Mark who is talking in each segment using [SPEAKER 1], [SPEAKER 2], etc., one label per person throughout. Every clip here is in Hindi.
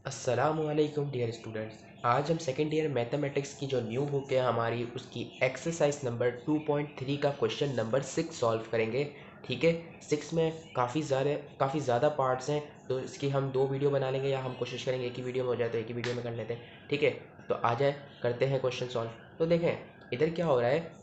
[SPEAKER 1] अस्सलामुअलैकुम डियर स्टूडेंट्स। आज हम सेकेंड ईयर मैथमेटिक्स की जो न्यू बुक है हमारी उसकी एक्सरसाइज नंबर 2.3 का क्वेश्चन नंबर 6 सॉल्व करेंगे। ठीक है, 6 में काफ़ी ज़्यादा पार्ट्स हैं, तो इसकी हम दो वीडियो बना लेंगे या हम कोशिश करेंगे एक ही वीडियो में हो जाए तो एक ही वीडियो में कर लेते हैं। ठीक है, तो आ जाए करते हैं क्वेश्चन सॉल्व। तो देखें इधर क्या हो रहा है,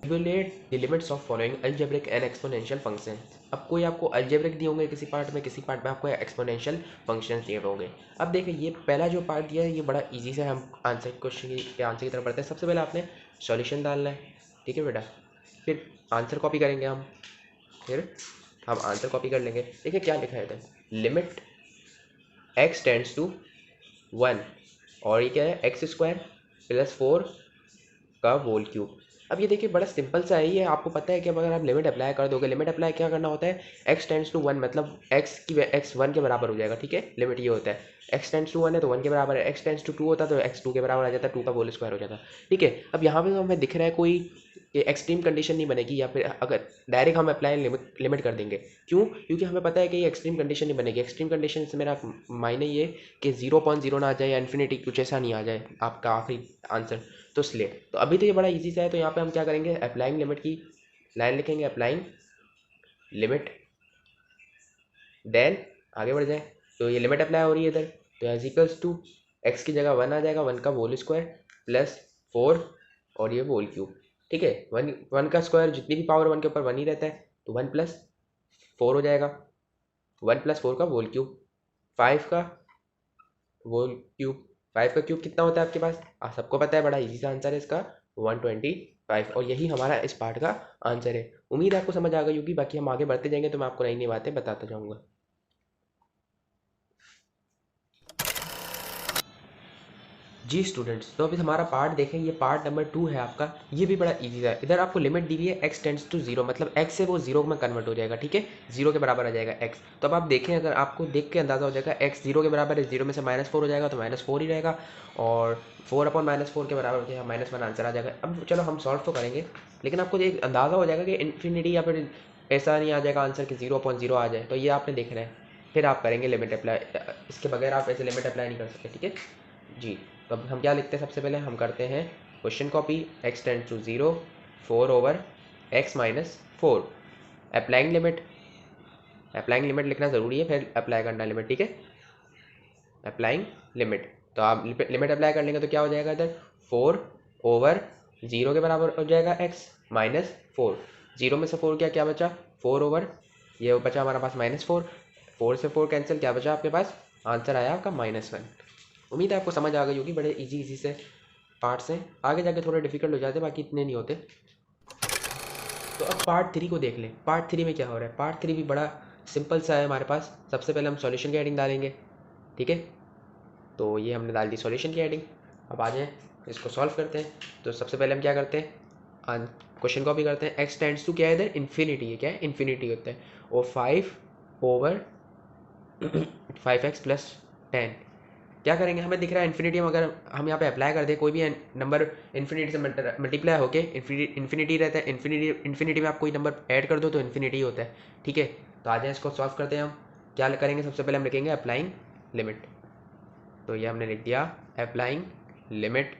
[SPEAKER 1] evaluate the limits of following algebraic and exponential function. अब कोई आपको अलजेब्रिक दिए होंगे किसी पार्ट में आपको एक्सपोनेंशियल फंक्शन दिए होंगे। अब देखिए ये पहला जो पार्ट दिया है ये बड़ा इजी से हम आंसर क्वेश्चन के आंसर की तरफ बढ़ते हैं। सबसे पहले आपने सॉल्यूशन डालना है, ठीक है बेटा, फिर आंसर कॉपी करेंगे हम आंसर कॉपी कर लेंगे। देखिए क्या लिखा है इधर, लिमिट एक्स टेंड्स टू 1 और ये क्या है एक्स स्क्वायर प्लस 4 का होल क्यूब। अब ये देखिए बड़ा सिंपल सा है, ये आपको पता है कि अब अगर आप लिमिट अप्लाई कर दोगे, लिमिट अप्लाई क्या करना होता है, एक्स टेंड्स टू 1 मतलब एक्स 1 के बराबर हो जाएगा। ठीक है, लिमिट ये होता है एक्स टेंड्स टू 1 है तो 1 के बराबर है, एक्स टेंड्स टू 2 होता है तो एक्स 2 के बराबर आ जाता है, 2 का होल स्क्वायर हो जाता है। ठीक है, अब यहाँ पे तो हमें दिख रहा है कोई एक्सट्रीम कंडीशन नहीं बनेगी, या फिर अगर डायरेक्ट हम अप्लाई लिमिट कर देंगे। क्यों? क्योंकि हमें पता है कि ये एक्सट्रीम कंडीशन नहीं बनेगी। एक्सट्रीम कंडीशन से मेरा मायने ये कि 0.0 ना आ जाए या इन्फिनिटी कुछ ऐसा नहीं आ जाए आपका आखिरी आंसर, तो इसलिए तो अभी तो ये बड़ा इजी सा है। तो यहाँ पे हम क्या करेंगे, अप्लाइंग लिमिट की लाइन लिखेंगे, अप्लाइंग लिमिट, देन आगे बढ़ जाए। तो ये लिमिट अप्लाई हो रही है इधर, तो एज इक्वल्स टू एक्स की जगह 1 आ जाएगा, 1 का होल स्क्वायर प्लस 4 और ये होल क्यूब। ठीक है, 1 का स्क्वायर जितनी भी पावर 1 के ऊपर 1 ही रहता है, तो 1 प्लस 4 हो जाएगा, 1 प्लस 4 का होल क्यूब, 5 का होल क्यूब। 5 का क्यूब कितना होता है आपके पास, सबको पता है, बड़ा इजी सा आंसर है इसका 125। और यही हमारा इस पार्ट का आंसर है। उम्मीद है आपको समझ आ गई होगी, बाकी हम आगे बढ़ते जाएंगे तो मैं आपको नई नई बातें बताता जाऊंगा। जी स्टूडेंट्स, तो अभी हमारा पार्ट देखें, ये पार्ट नंबर 2 है आपका। ये भी बड़ा इजी है, इधर आपको लिमिट दी हुई है एक्स टेंड्स टू 0 मतलब एक्स से वो 0 में कन्वर्ट हो जाएगा। ठीक है, 0 के बराबर आ जाएगा एक्स। तो अब आप देखें, अगर आपको देख के अंदाजा हो जाएगा एक्स 0 के बराबर है, 0 में से -4 हो जाएगा तो -4 ही रहेगा, और 4/-4 के बराबर हो जाएगा, -1 आंसर आ जाएगा। अब चलो हम सॉल्व तो करेंगे, लेकिन आपको एक अंदाज़ा हो जाएगा कि इन्फिनिटी या फिर ऐसा नहीं आ जाएगा आंसर कि 0.0 आ जाए, तो ये आपने देखना है, फिर आप करेंगे लिमिट अप्लाई। इसके बगैर आप ऐसे लिमिट अप्लाई नहीं कर सकते। ठीक है जी, तो अब हम क्या लिखते हैं, सबसे पहले हम करते हैं question copy, x tends to 0, 4/x-4, applying limit लिखना ज़रूरी है, फिर अप्लाई करना लिमिट। ठीक है, अप्लाइंग लिमिट, तो आप लिमिट अप्लाई कर लेंगे तो क्या हो जाएगा इधर, 4/0 के बराबर हो जाएगा x -4, 0 में से 4 क्या क्या बचा, 4/, ये बचा हमारा पास -4, 4 से 4 कैंसिल, क्या बचा आपके पास, आंसर आया आपका -1। उम्मीद है आपको समझ आ गई होगी, बड़े इजी से पार्ट्स हैं, आगे जाके थोड़े डिफिकल्ट हो जाते हैं, बाकी इतने नहीं होते। तो अब पार्ट 3 को देख लें, पार्ट 3 में क्या हो रहा है। पार्ट 3 भी बड़ा सिंपल सा है हमारे पास। सबसे पहले हम सॉल्यूशन की हेडिंग डालेंगे। ठीक है, तो ये हमने डाल दी सॉल्यूशन की हेडिंग। अब आ जाएँ इसको सॉल्व करते हैं। तो सबसे पहले हम क्या करते हैं, क्वेश्चन कॉपी करते हैं, एक्स टेंड्स टू क्या है इधर, इन्फिनिटी है, क्या है इन्फिनिटी होता है, और 5/5x + 10। क्या करेंगे, हमें दिख रहा है इन्फिनिटी में, अगर हम यहाँ पे अप्लाई कर दें कोई भी नंबर इन्फिनिटी से मल्टीप्लाई होके इन्फिनिटी रहता है, इन्फिनिटी में आप कोई नंबर ऐड कर दो तो इन्फिनिटी होता है। ठीक है, तो आ जाए इसको सॉल्व करते हैं हम। क्या करेंगे, सबसे पहले हम लिखेंगे अप्लाइंग लिमिट। तो ये हमने लिख दिया अप्लाइंग लिमिट।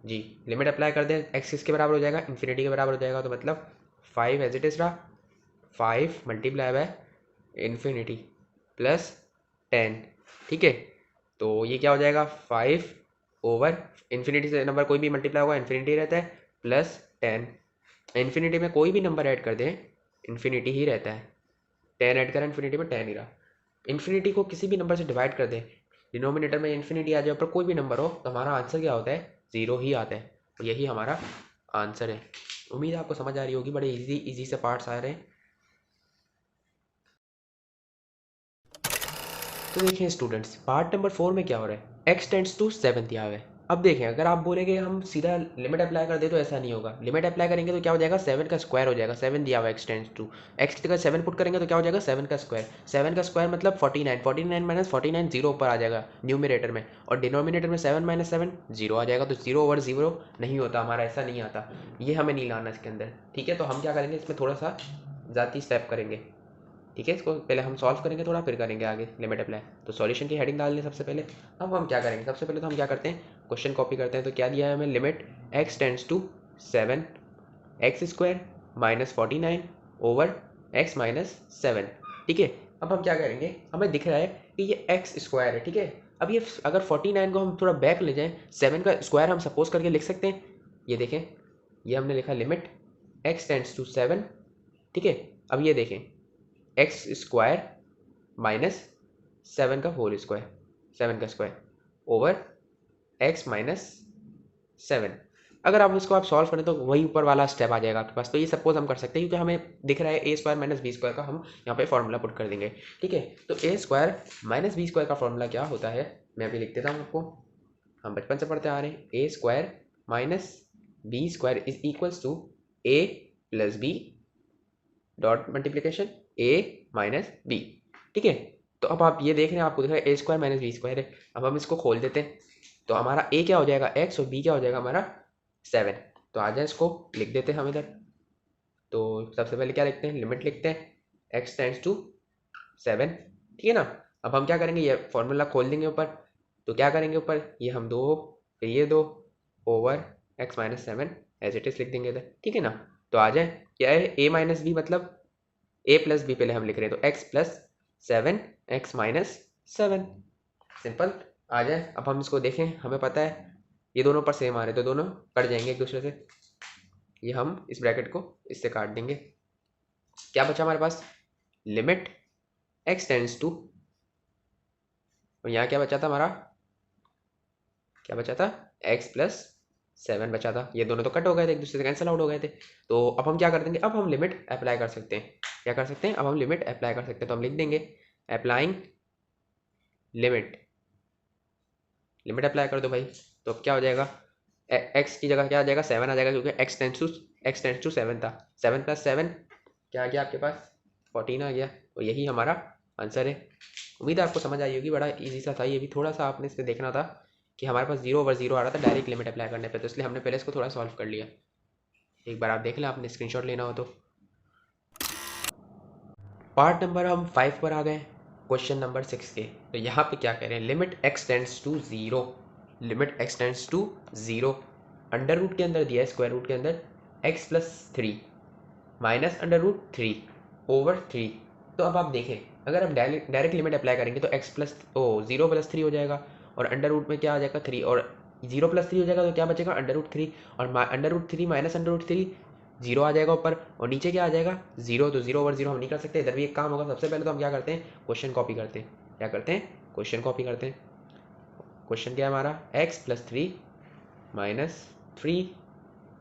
[SPEAKER 1] जी, लिमिट अप्लाई कर दें, एक्स किसके बराबर हो जाएगा, इन्फिनिटी के बराबर हो जाएगा, तो मतलब 5 एज इट इज़ रहा, 5 मल्टीप्लाई बाय इन्फिनिटी प्लस 10। ठीक है, तो ये क्या हो जाएगा, 5/, इन्फिनिटी से नंबर कोई भी मल्टीप्लाई होगा इन्फिनिटी रहता है, प्लस 10। इन्फिनिटी में कोई भी नंबर ऐड कर दें इन्फिनिटी ही रहता है, 10 ऐड करें इन्फिनिटी में 10 ही रहा। इन्फिनिटी को किसी भी नंबर से डिवाइड कर दें, डिनोमिनेटर में इन्फिनिटी आ जाए पर कोई भी नंबर हो, तो हमारा आंसर क्या होता है, 0 ही आता है, और यही हमारा आंसर है। उम्मीद है आपको समझ आ रही होगी, बड़े इजी से पार्ट्स आ रहे हैं। तो देखिए स्टूडेंट्स, पार्ट नंबर 4 में क्या हो रहा है, एक्स टेंड्स टू 7 दिया हुआ है। अब देखें, अगर आप बोलेंगे हम सीधा लिमिट अप्लाई कर दे तो ऐसा नहीं होगा। लिमिट अप्लाई करेंगे तो क्या हो जाएगा, 7 का स्क्वायर हो जाएगा, 7 दिया हुआ है एक्स टेंड्स टू, एक्स की जगह 7 पुट करेंगे तो क्या हो जाएगा, 7 का स्क्वायर, 7 का स्क्वायर मतलब 49, 49 - 49 0 ऊपर आ जाएगा न्यूमिनेटर में, और डिनोमिनेटर में 7 - 7 0 आ जाएगा, तो 0/0 नहीं होता हमारा, ऐसा नहीं आता, ये हमें नहीं लाना इसके अंदर। ठीक है, तो हम क्या करेंगे, इसमें थोड़ा सा ज़ाती स्टेप करेंगे। ठीक है, इसको पहले हम सॉल्व करेंगे थोड़ा, फिर करेंगे आगे लिमिट अप्लाई। तो सॉल्यूशन की हेडिंग डाल लें सबसे पहले। अब हम क्या करेंगे, सबसे पहले तो हम क्या करते हैं, क्वेश्चन कॉपी करते हैं। तो क्या दिया है हमें, limit x tends to 7 x square minus 49 over x minus 7। ठीक है, अब हम क्या करेंगे, हमें दिख रहा है कि ये एक्स स्क्वायर है। ठीक है, अब ये अगर 49 को हम थोड़ा बैक ले जाएं, 7 का स्क्वायर हम सपोज करके लिख सकते हैं। ये देखें, ये हमने लिखा लिमिट x टेंड्स टू 7। ठीक है, अब ये देखें एक्स स्क्वायर माइनस 7 का होल स्क्वायर, 7 का स्क्वायर ओवर x माइनस 7। अगर आप इसको आप सॉल्व करें तो वही ऊपर वाला स्टेप आ जाएगा आपके पास। तो ये सपोज हम कर सकते हैं, क्योंकि हमें दिख रहा है ए स्क्वायर माइनस बी स्क्वायर का, हम यहाँ पे फॉर्मूला पुट कर देंगे। ठीक है, तो ए स्क्वायर माइनस बी स्क्वायर का फॉर्मूला क्या होता है, मैं अभी लिख देता हूँ आपको। हम बचपन से पढ़ते आ रहे हैं, A square minus B square is equals to A plus B dot multiplication A minus B. ठीक है, तो अब आप ये देख रहे हैं, आपको दिख रहा है ए स्क्वायर माइनस बी स्क्वायर है। अब हम इसको खोल देते हैं, तो हमारा ए क्या हो जाएगा एक्स और बी क्या हो जाएगा हमारा 7। तो आ जाए इसको लिख देते हैं हम इधर। तो सबसे पहले क्या लिखते हैं, लिमिट लिखते हैं x टेंड्स टू 7। ठीक है ना, अब हम क्या करेंगे, ये फॉर्मूला खोल देंगे ऊपर। तो क्या करेंगे ऊपर, ये हम 2 फिर ये 2 over x minus 7 as it is लिख देंगे इधर। ठीक है ना, तो आ जाए क्या है a माइनस बी, मतलब a प्लस बी पहले हम लिख रहे हैं, तो x plus 7 x minus 7। Simple, आ जाए। अब हम इसको देखें, हमें पता है ये दोनों पर सेम आ रहे, तो दोनों कट जाएंगे एक दूसरे से। ये हम इस ब्रैकेट को इससे काट देंगे। क्या बचा हमारे पास, लिमिट x टेंड्स टू, और यहाँ क्या बचा था हमारा, क्या बचा था, x प्लस 7 बचा था। ये दोनों तो कट हो गए थे, एक दूसरे से कैंसिल आउट हो गए थे। तो अब हम क्या कर देंगे, अब हम लिमिट अप्लाई कर सकते हैं। क्या कर सकते हैं, अब हम लिमिट अप्लाई कर सकते हैं। तो हम लिख देंगे अप्लाइंग लिमिट, लिमिट अप्लाई कर दो भाई। तो अब क्या हो जाएगा, x की जगह क्या आ जाएगा, 7 आ जाएगा, क्योंकि x टेंड्स टू 7 था। 7 प्लस 7 क्या आ गया आपके पास, 14 आ गया। तो यही हमारा आंसर है। उम्मीद है आपको समझ आई होगी, बड़ा इजी सा था ये भी। थोड़ा सा आपने इसमें देखना था कि हमारे पास 0 ओवर 0 आ रहा था डायरेक्ट लिमिट अप्लाई करने पे, तो इसलिए हमने पहले इसको थोड़ा सॉल्व कर लिया। एक बार आप देख लें, आपने स्क्रीनशॉट लेना हो तो। पार्ट नंबर हम 5 पर आ गए, क्वेश्चन नंबर 6 के। तो यहाँ पे क्या कह रहे हैं, limit x tends to 0, limit x tends to 0, under root के अंदर दिया है, स्क्वायर रूट के अंदर x plus 3 minus under root 3 over 3। तो अब आप देखें, अगर हम डायरेक्ट लिमिट अप्लाई करेंगे तो x प्लस 0 प्लस 3 हो जाएगा, और अंडर रूट में क्या आ जाएगा 3, और 0 प्लस 3 हो जाएगा तो क्या बचेगा अंडर रूट 3, और under root 3 minus under root 3 zero आ जाएगा ऊपर, और नीचे क्या आ जाएगा 0। तो 0 ओवर 0 हम नहीं कर सकते, इधर भी एक काम होगा। सबसे पहले तो हम क्या करते हैं, क्वेश्चन कॉपी करते हैं। क्या करते हैं, क्वेश्चन कॉपी करते हैं। क्वेश्चन क्या है हमारा, x plus 3 minus 3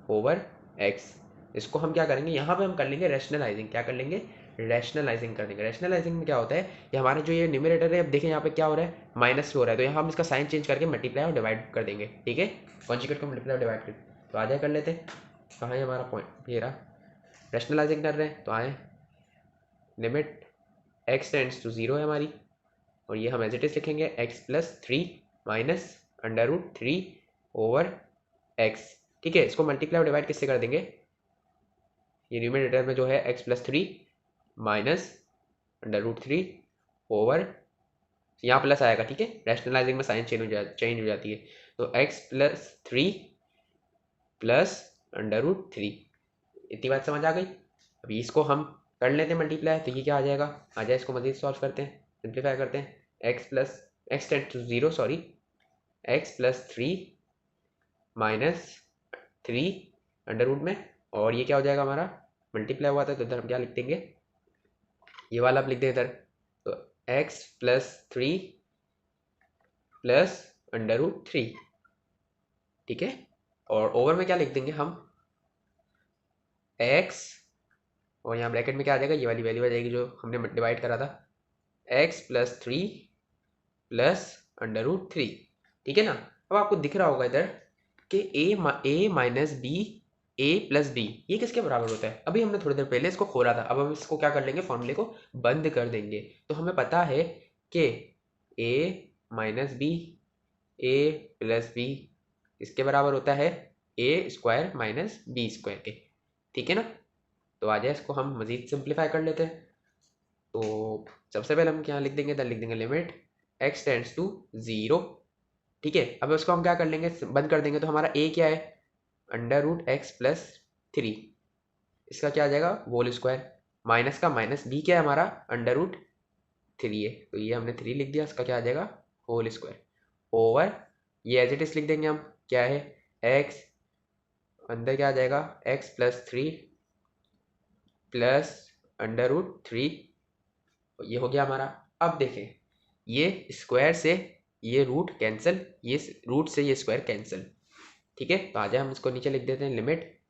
[SPEAKER 1] over x। इसको हम क्या करेंगे, यहाँ पे हम कर लेंगे रैशनलाइजिंग। क्या कर लेंगे, रैशनलाइजिंग कर देंगे। रैशनलाइजिंग में क्या होता है, ये हमारा जो ये न्यूमरेटर है, अब देखें यहाँ पे क्या हो रहा है, माइनस हो रहा है, तो यहाँ हम इसका साइन चेंज करके मल्टीप्लाई और डिवाइड कर देंगे। ठीक है, कॉन्जुगेट को मल्टीप्लाई और डिवाइड कर, तो आ जाए कर लेते हैं। कहाँ है हमारा पॉइंट, ये रहा, रैशनलाइजिंग कर रहे हैं। तो आए, लिमिट x टेंड्स टू 0 है हमारी, और ये हम एज इट इज लिखेंगे x plus 3 minus under root 3 over x। ठीक है, इसको मल्टीप्लाई और डिवाइड किससे कर देंगे, ये न्यूमरेटर में जो है x plus 3 minus under root 3 over, यहाँ प्लस आएगा। ठीक है, रैशनलाइजिंग में साइन चेंज हो जाती है। तो x plus 3 plus under root 3, इतनी बात समझ आ गई। अभी इसको हम कर लेते हैं मल्टीप्लाई, तो ये क्या आ जाएगा, आ जाए इसको मजीद सॉल्व करते हैं, सिंप्लीफाई करते हैं। x tend to 0 sorry, x plus 3 minus 3 under root में, और ये क्या हो जाएगा हमारा, मल्टीप्लाई हुआ था तो इधर हम क्या लिख देंगे, ये वाला आप लिख दें इधर। तो x plus 3 plus under root 3। ठीक है, और ओवर में क्या लिख देंगे हम, x, और यहाँ ब्रैकेट में क्या आ जाएगा, ये वाली वैल्यू आ जाएगी जो हमने डिवाइड करा था, x plus 3 plus under root 3। ठीक है ना, अब आपको दिख रहा होगा इधर कि a minus b a plus b, ये किसके बराबर होता है। अभी हमने थोड़ी देर पहले इसको खोला था, अब हम इसको क्या कर लेंगे, फॉर्मूले को बंद कर देंगे। तो हमें पता है कि a minus b a plus b इसके बराबर होता है a square minus B square के। ठीक है ना, तो आ जाए इसको हम मज़ीद सिंप्लीफाई कर लेते हैं। तो सबसे पहले हम क्या लिख देंगे, लिख देंगे लिमिट x टेंड्स टू 0। ठीक है, अब उसको हम क्या कर लेंगे, बंद कर देंगे। तो हमारा a क्या है, √x+3, इसका क्या आ जाएगा होल स्क्वायर, माइनस का माइनस, b क्या है हमारा √3 है, तो ये हमने 3 लिख दिया, इसका क्या आ जाएगा होल स्क्वायर ओवर, ये एज इट इज लिख देंगे हम, क्या है x, अंदर क्या आ जाएगा x+3 प्लस √3, ये हो गया हमारा। अब देखें, ये स्क्वायर से ये रूट कैंसिल, ये रूट से ये स्क्वायर कैंसिल। ठीक है, तो आ जाए हम इसको नीचे लिख देते हैं, लिमिट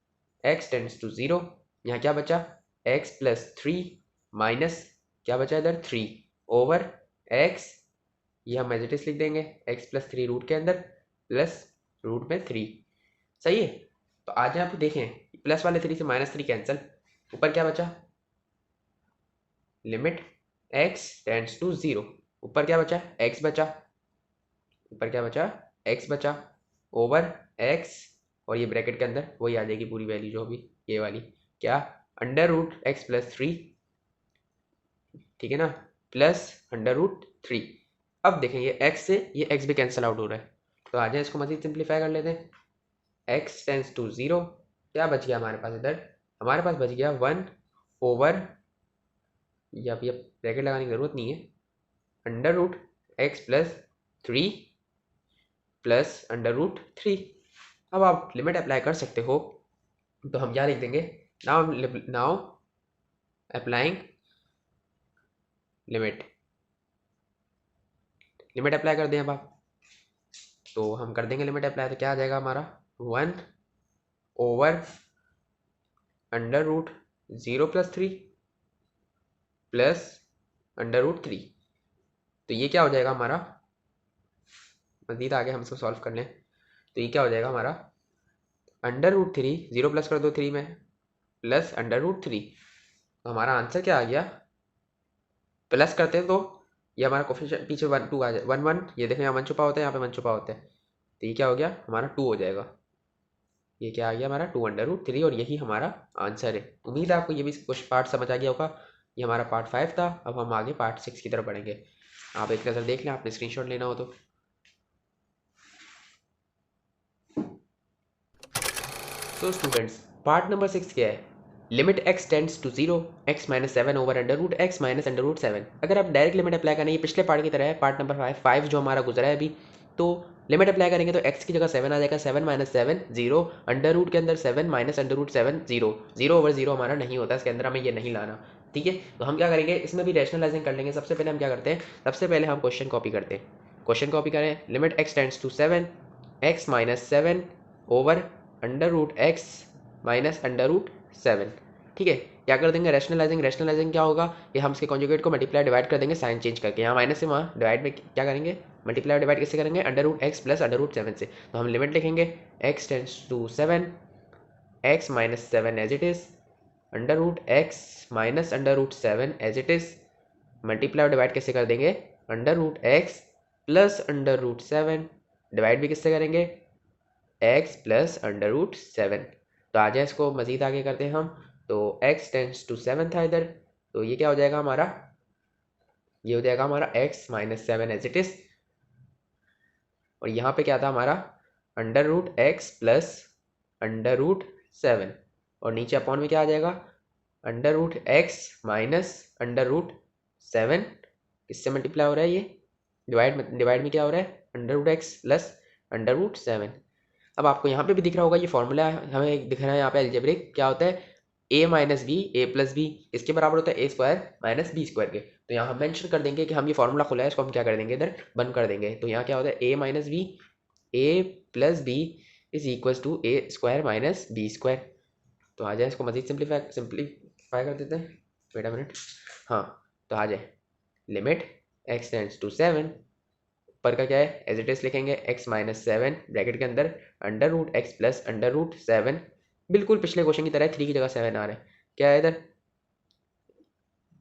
[SPEAKER 1] x टेंड्स टू 0, यहाँ क्या बचा x+3 माइनस क्या बचा इधर 3 ओवर x, ये हम एज इट इज लिख देंगे x+3 रूट के अंदर प्लस रूट में 3। सही है, तो आ जाए आप देखें, प्लस वाले 3 से -3 कैंसिल, ऊपर क्या बचा लिमिट x टेंड्स टू 0, ऊपर क्या बचा x बचा, ऊपर क्या बचा x बचा ओवर x, और ये ब्रैकेट के अंदर वही आ जाएगी पूरी वैल्यू जो भी ये वाली, क्या √x+3, ठीक है ना, प्लस √3। अब देखें ये x से ये x भी कैंसिल आउट हो रहा है, तो आ जाए इसको मजीद सिंप्लीफाई कर लेते हैं। x टेंड्स टू 0, क्या बच गया हमारे पास इधर, हमारे पास बच गया 1 ओवर, या फिर ब्रैकेट लगाने की ज़रूरत नहीं है, √x+3 प्लस √3। अब आप लिमिट अप्लाई कर सकते हो, तो हम क्या लिख देंगे, now applying limit, limit apply कर दें अब आप, तो हम कर देंगे लिमिट अप्लाई, तो क्या आ जाएगा हमारा 1 ओवर √0+3 प्लस √3, तो ये क्या हो जाएगा हमारा, मजीद आगे हम इसको सॉल्व कर लें, तो ये क्या हो जाएगा हमारा √3, 0 प्लस कर दो 3 में, प्लस √3, तो हमारा आंसर क्या आ गया, प्लस करते हैं तो ये हमारा कोफिशिएंट पीछे 1 2 आ जाए, 1 1, ये देखें यहाँ 1 छुपा होता है, यहाँ पे 1 छुपा होता है, तो ये क्या हो गया हमारा 2 हो जाएगा, ये क्या आ गया हमारा 2 √3, और यही हमारा आंसर है। उम्मीद है आपको ये भी कुछ पार्ट समझ आ गया होगा। ये हमारा पार्ट 5 था, अब हम आगे पार्ट 6 की तरफ बढ़ेंगे। आप एक नज़र देख लें, आपने स्क्रीनशॉट लेना हो तो। स्टूडेंट्स, पार्ट नंबर 6 क्या है, limit x tends to 0, x-7 over √x minus √7। अगर आप डायरेक्ट लिमिट अप्लाई करें, ये पिछले पार्ट की तरह है, पार्ट नंबर 5 जो हमारा गुजरा है अभी, तो लिमिट अप्लाई करेंगे तो x की जगह 7 आ जाएगा, 7 - 7 0, अंडर रूट के अंदर 7 माइनस √7 0, 0 ओवर 0 हमारा नहीं होता, इसके अंदर हमें ये नहीं लाना। ठीक है, तो हम क्या करेंगे, इसमें भी रैशनलाइजिंग कर लेंगे। सबसे पहले हम क्या करते हैं, सबसे पहले हम क्वेश्चन कॉपी करते हैं, क्वेश्चन कॉपी करें, limit x tends to 7, x-7 over √x minus √7। ठीक है, क्या कर देंगे रैशनलाइजिंग, रैशनलाइजिंग क्या होगा, ये हम इसके कॉन्जुगेट को मल्टीप्लाई डिवाइड कर देंगे, साइन चेंज करके, यहाँ माइनस से वहाँ डिवाइड में क्या करेंगे, मल्टीप्लाई डिवाइड किससे करेंगे, √x प्लस √7 से। तो हम लिमिट लिखेंगे x tends to 7, x-7 as it is, √x minus √7 as it is, multiply divide किससे कर देंगे, √x प्लस √7, डिवाइड भी किससे करेंगे, x प्लस √7। तो आ जाए इसको मज़ीद आगे करते हैं हम, तो x टेंड्स टू 7 था इधर, तो ये क्या हो जाएगा हमारा, ये हो जाएगा हमारा x-7 एज इट इज, और यहाँ पे क्या था हमारा √x प्लस √7, और नीचे अपॉन में क्या आ जाएगा √x माइनस √7, किससे मल्टीप्लाई हो रहा है ये, डिवाइड में क्या हो रहा है √x प्लस √7। अब आपको यहाँ पे भी दिख रहा होगा, ये फॉर्मूला हमें दिख रहा है यहाँ पे अलजेब्रिक, क्या होता है a minus b, a plus b, इसके बराबर होता है a² माइनस बी स्क्वायर के। तो यहाँ हम मेंशन कर देंगे कि हम ये फॉर्मूला खुला है, इसको हम क्या कर देंगे इधर बंद कर देंगे। तो यहाँ क्या होता है a minus b, a plus b is equal to a² minus B square. तो आ जाए इसको मजीद सिंप्लीफाई कर देते हैं, वेट अ मिनट, हाँ, तो आ जाए लिमिट x टेंड्स टू 7, ऊपर का क्या है एज इट इज लिखेंगे x-7 ब्रैकेट के अंदर √x प्लस √7, बिल्कुल पिछले क्वेश्चन की तरह 3 की जगह 7 आ रहा है, क्या है इधर,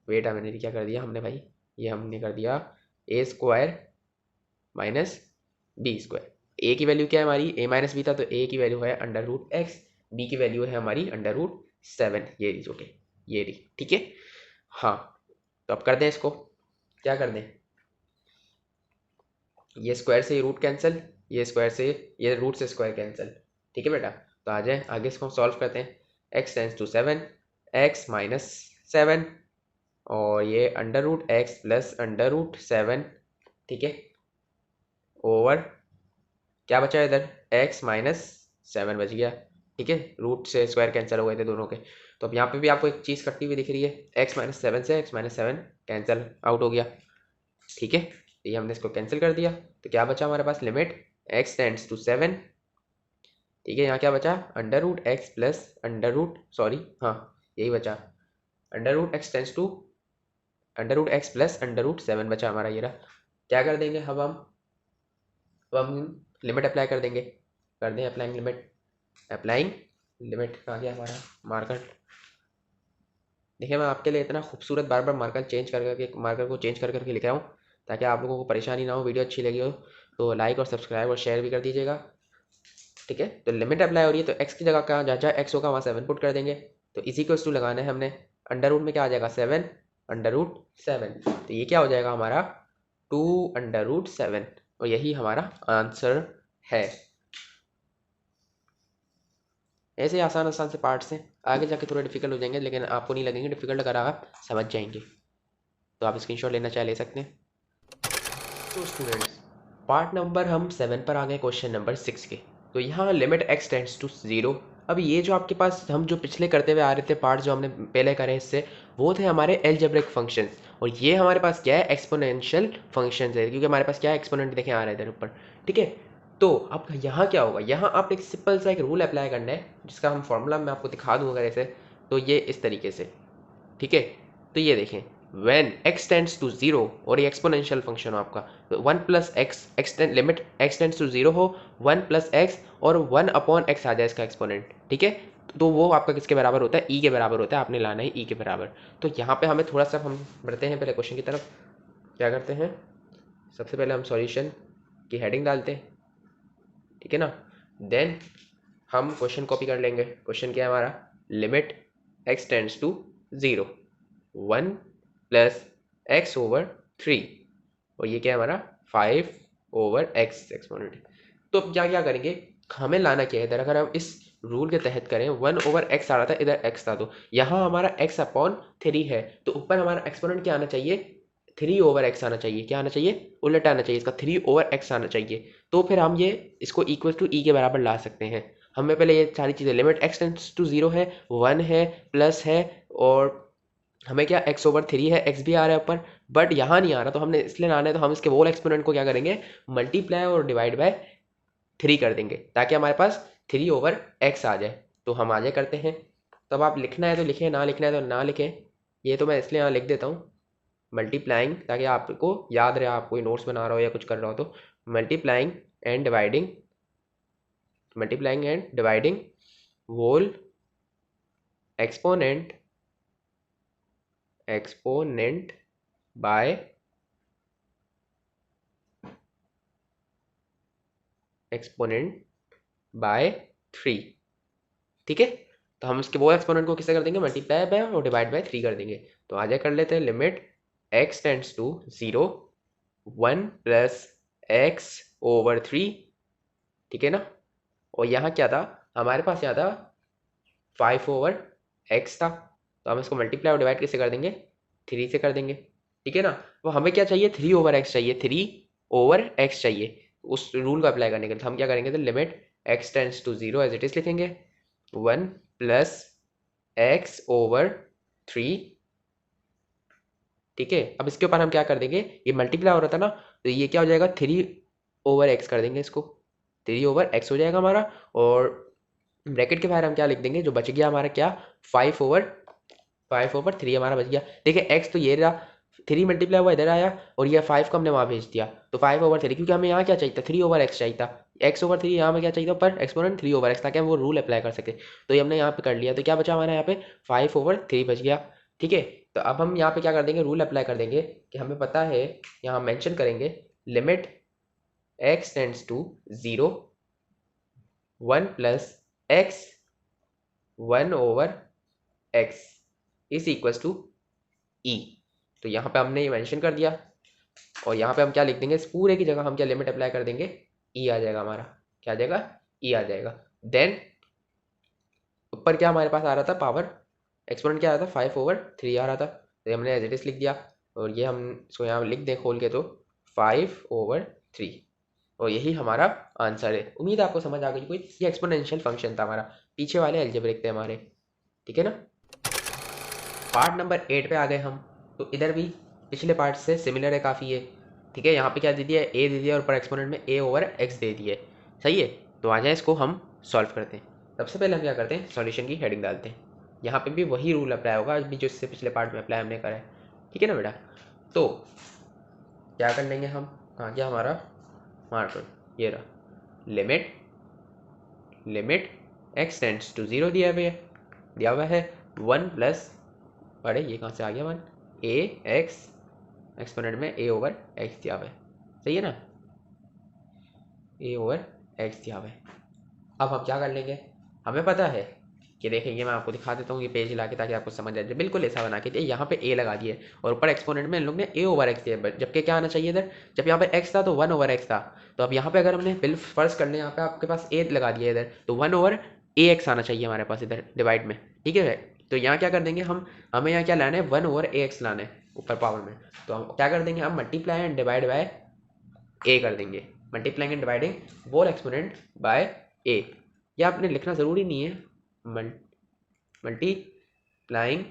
[SPEAKER 1] वेट मैंने क्या कर दिया हमने भाई, ये हमने कर दिया a² minus B square. a की वैल्यू क्या है हमारी, a माइनस बी था, तो a की वैल्यू है √x, b की वैल्यू है हमारी √7, ये रही जो कि ये रही, ठीक है। हाँ, तो अब कर दें इसको, क्या कर दें, ये स्क्वायर से ये रूट कैंसिल, ये स्क्वायर से ये रूट से स्क्वायर कैंसिल। ठीक है बेटा, तो आ जाए आगे इसको सॉल्व करते हैं। x tends to 7, x minus 7 और ये under root x plus under root 7, ठीक है, ओवर क्या बचा इधर, x माइनस 7 बच गया। ठीक है, रूट से स्क्वायर कैंसिल हो गए थे दोनों के। तो अब यहाँ पे भी आपको एक चीज़ कटती हुई दिख रही है, x माइनस 7 से x माइनस 7 कैंसिल आउट हो गया। ठीक है, तो ये हमने इसको कैंसिल कर दिया, तो क्या बचा हमारे पास, लिमिट x टेंड्स टू 7। ठीक है, यहाँ क्या बचा, under root x plus under root, sorry हाँ यही बचा, under root x tends to under root x plus under root 7 बचा हमारा ये रहा। क्या कर देंगे अब हम लिमिट अप्लाई कर देंगे, कर दें अप्लाइंग लिमिट, अप्लाइंग लिमिट कहाँ गया हमारा मार्कर। देखिए मैं आपके लिए इतना खूबसूरत बार बार मार्कर चेंज कर करके मार्कर को चेंज कर करके लिख रहा हूँ ताकि आप लोगों को परेशानी ना हो। वीडियो अच्छी लगी हो तो लाइक और सब्सक्राइब और शेयर भी कर दीजिएगा। ठीक है, तो लिमिट अप्लाई हो रही है तो x की जगह कहाँ जहाँ जहाँ x होगा वहाँ 7 पुट कर देंगे। तो इसी को लगाना है हमने, अंडर रूट में क्या आ जाएगा 7 अंडर रूट 7, तो ये क्या हो जाएगा हमारा 2 अंडर रूट 7 और यही हमारा आंसर है। ऐसे आसान आसान से पार्ट्स हैं, आगे जाके थोड़े डिफिकल्ट हो जाएंगे लेकिन आपको नहीं लगेंगे डिफिकल्ट, अगर आप समझ जाएंगे तो आप स्क्रीनशॉट लेना चाहे ले सकते हैं। तो स्टूडेंट्स पार्ट नंबर हम 7 पर आ गए, क्वेश्चन नंबर 6 के। तो यहाँ लिमिट x टेंड्स टू 0। अब ये जो आपके पास हम जो पिछले करते हुए आ रहे थे पार्ट जो हमने पहले करे इससे, वो थे हमारे एलजेब्रिक फंक्शंस, और ये हमारे पास क्या है एक्सपोनेंशियल फंक्शंस है, क्योंकि हमारे पास क्या है एक्सपोनेंट देखें आ रहे थे ऊपर। ठीक है, तो अब यहाँ क्या होगा, यहाँ आप एक सिंपल सा एक रूल अप्लाई करना है जिसका हम फॉर्मूला मैं आपको दिखा दूंगा ऐसे। तो ये इस तरीके से, ठीक है, तो ये देखें when x टेंड्स टू 0 और ये एक्सपोनेंशियल फंक्शन हो आपका, तो 1 plus x limit x tends to 0 हो 1 प्लस एक्स और 1 अपॉन एक्स आ जाए इसका एक्सपोनेंट। ठीक है, तो वो आपका किसके बराबर होता है, e के बराबर होता है, आपने लाना है e के बराबर। तो यहाँ पे हमें थोड़ा सा हम बढ़ते हैं पहले क्वेश्चन की तरफ। क्या करते हैं, सबसे पहले हम सॉल्यूशन की हेडिंग डालते हैं, ठीक है ना, देन हम क्वेश्चन कॉपी कर लेंगे। क्वेश्चन क्या है हमारा, limit x tends to 0 1 plus x over 3 और ये क्या है हमारा 5 ओवर एक्स एक्सपोनेंट। तो अब क्या क्या करेंगे, हमें लाना क्या है इधर, अगर हम इस रूल के तहत करें 1 ओवर एक्स आ रहा था, इधर एक्स था, तो यहाँ हमारा x अपॉन 3 है, तो ऊपर हमारा एक्सपोनेंट क्या आना चाहिए, 3 ओवर एक्स आना चाहिए, क्या आना चाहिए, उलट आना चाहिए इसका, 3 ओवर एक्स आना चाहिए। तो फिर हम ये इसको इक्वल टू ई के बराबर ला सकते हैं। हमें पहले ये सारी चीज़ें, लिमिट एक्स टेंड्स टू 0 है, 1 है, प्लस है, और हमें क्या x ओवर 3 है, x भी आ रहा है ऊपर, बट यहाँ नहीं आ रहा, तो हमने इसलिए लाना है, तो हम इसके वोल एक्सपोनेंट को क्या करेंगे, मल्टीप्लाई और डिवाइड बाय 3 कर देंगे ताकि हमारे पास 3 ओवर x आ जाए। तो हम आगे करते हैं, तो अब आप लिखना है तो लिखें, ना लिखना है तो ना लिखें, ये तो मैं इसलिए यहाँ लिख देता हूँ मल्टीप्लाइंग, ताकि आपको याद रहे, आप कोई नोट्स बना रहा हो या कुछ कर रहा हो तो multiplying and dividing, multiplying and dividing whole exponent by exponent by 3। ठीक है, तो हम इसके वो एक्सपोनेंट को किससे कर देंगे, मल्टीप्लाई बाय और डिवाइड बाय 3 कर देंगे। तो आगे कर लेते हैं, limit x tends to 0 1 plus x over 3, ठीक है ना, और यहाँ क्या था हमारे पास, यहाँ था 5 ओवर एक्स था, तो हम इसको मल्टीप्लाई और डिवाइड किससे कर देंगे, 3 से कर देंगे। ठीक है ना, तो हमें क्या चाहिए, 3 ओवर एक्स चाहिए, 3 ओवर एक्स चाहिए। उस रूल को अप्लाई करने के लिए तो हम क्या करेंगे, तो limit x tends to 0 as it is लिखेंगे, 1 प्लस एक्स ओवर 3। ठीक है, अब इसके ऊपर हम क्या कर देंगे, ये मल्टीप्लाई हो रहा था ना, तो ये क्या हो जाएगा, 3 ओवर एक्स कर देंगे इसको, 3 ओवर एक्स हो जाएगा हमारा, और ब्रैकेट के बाहर हम क्या लिख देंगे, जो बच गया हमारा क्या, 5 ओवर 3 हमारा बच गया। देखिए एक्स तो ये रहा, 3 मल्टीप्लाई हुआ इधर आया, और ये 5 को हमने वहाँ भेज दिया, तो 5/3, क्योंकि हमें यहाँ क्या चाहिए था, 3 ओवर एक्स चाहिए था, एक्स ओवर 3 यहाँ में क्या चाहिए था, पर एक्सपोनेंट 3 ओवर एक्स, ताकि हम वो रूल अप्लाई कर सके। तो ये हमने यहाँ पे कर लिया, तो क्या बचा हमारा यहाँ पे 5/3 बच गया। ठीक है, तो अब हम यहाँ पे क्या कर देंगे, रूल अप्लाई कर देंगे कि हमें पता है, यहाँ मेंशन करेंगे, limit x tends to 0 1 plus X 1 over X is equals to E. तो यहाँ पे हमने ये मेंशन कर दिया और यहाँ पे हम क्या लिख देंगे, इस पूरे की जगह हम क्या लिमिट अप्लाई कर देंगे, ई आ जाएगा हमारा, क्या आ जाएगा, ई आ जाएगा। देन ऊपर क्या हमारे पास आ रहा था, पावर एक्सपोनेंट क्या आ रहा था, 5/3 आ रहा था, तो ये हमने एज इट इज लिख दिया। और ये हम इसको यहाँ लिख दें खोल के, तो 5/3, और यही हमारा आंसर है। उम्मीद है आपको समझ आ गई कोई, ये एक्सपोनेंशियल फंक्शन था हमारा, पीछे वाले अलजेब्रिक थे हमारे, ठीक है ना। पार्ट नंबर 8 पे आ गए हम, तो इधर भी पिछले पार्ट से सिमिलर है काफ़ी ये, ठीक है। यहाँ पे क्या दे दिया है, ए दे दिया और ऊपर एक्सपोनेंट में a/x दे दिए, सही है। तो आ जाए इसको हम सॉल्व करते हैं। सबसे पहले हम क्या करते हैं, सॉल्यूशन की हेडिंग डालते हैं। यहाँ पे भी वही रूल अप्लाई होगा अभी जो इससे पिछले पार्ट में अप्लाई हमने करा है, ठीक है ना बेटा। तो क्या कर लेंगे हम, कहाँ गया हमारा मार्कर, ये रहा, लिमिट x टेंड्स टू 0 दिया हुआ है 1 प्लस, अरे ये कहाँ से आ गया 1, ax एक्सपोनेंट में a/x दिया हुआ है, सही है ना, a/x दिया हुआ है। अब हम क्या कर लेंगे, हमें पता है कि देखेंगे, मैं आपको दिखा देता हूँ ये पेज ला के ताकि आपको समझ आ जाए। बिल्कुल ऐसा बना के यहाँ पे a लगा दिए और ऊपर एक्सपोनेंट में इन लोग ने a/x दिया, जबकि क्या आना चाहिए इधर, जब यहाँ पे x था तो 1/x था। तो अब यहाँ पे अगर हमने बिल फर्ज कर ले, यहाँ पे आपके पास a लगा दिया इधर, तो 1/ax आना चाहिए हमारे पास इधर डिवाइड में, ठीक है। तो यहाँ क्या कर देंगे हम, हमें यहाँ क्या लाना है, 1/ax लाना है ऊपर पावर में। तो हम क्या कर देंगे, हम multiply and divide by a कर देंगे, multiplying and dividing whole exponent by a। यह आपने लिखना ज़रूरी नहीं है, मल्टीप्लाइंग,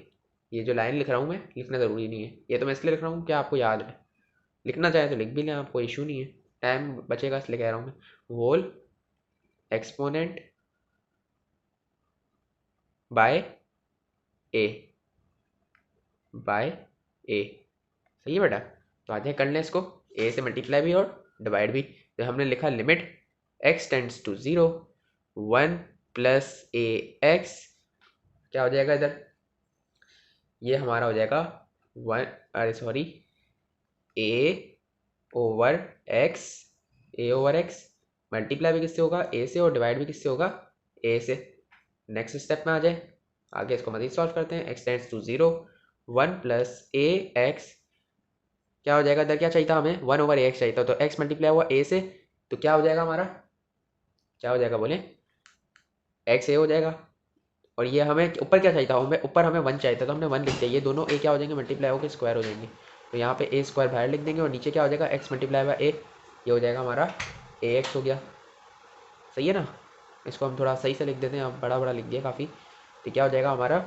[SPEAKER 1] ये जो लाइन लिख रहा हूँ मैं, लिखना ज़रूरी नहीं है, ये तो मैं इसलिए लिख रहा हूँ कि आपको याद है, लिखना चाहे तो लिख भी लें, आपको इशू नहीं है, टाइम बचेगा इसलिए कह रहा हूँ मैं। होल एक्सपोनेंट बाय ए, सही है बेटा। तो आगे कर लें इसको, a से मल्टीप्लाई भी और डिवाइड भी। तो हमने लिखा limit x tends to 0 1 plus ax, क्या हो जाएगा इधर, ये हमारा हो जाएगा 1, अरे सॉरी, a/x मल्टीप्लाई भी किससे होगा, a से, और डिवाइड भी किससे होगा, a से। नेक्स्ट स्टेप में आ जाए, आगे इसको मज़ीद सॉल्व करते हैं। x tends to 0 1 plus ax, क्या हो जाएगा इधर, क्या चाहिए था हमें, 1/ax चाहिए था, तो x मल्टीप्लाई हुआ a से, तो क्या हो जाएगा हमारा, क्या हो जाएगा बोले, x a हो जाएगा। और ये हमें ऊपर क्या चाहिए था, हमें ऊपर हमें 1 चाहिए था, तो हमने 1 लिख दिया, ये दोनों a क्या हो जाएंगे, मल्टीप्लाई होकर स्क्वायर हो जाएंगे। तो यहाँ पे a स्क्वायर बाहर लिख देंगे और नीचे क्या हो जाएगा, x मल्टीप्लाई हुआ a, ये हो जाएगा हमारा ax हो गया, सही है ना। इसको हम थोड़ा सही से लिख देते हैं, आप बड़ा बड़ा लिख दिया काफ़ी। तो क्या हो जाएगा हमारा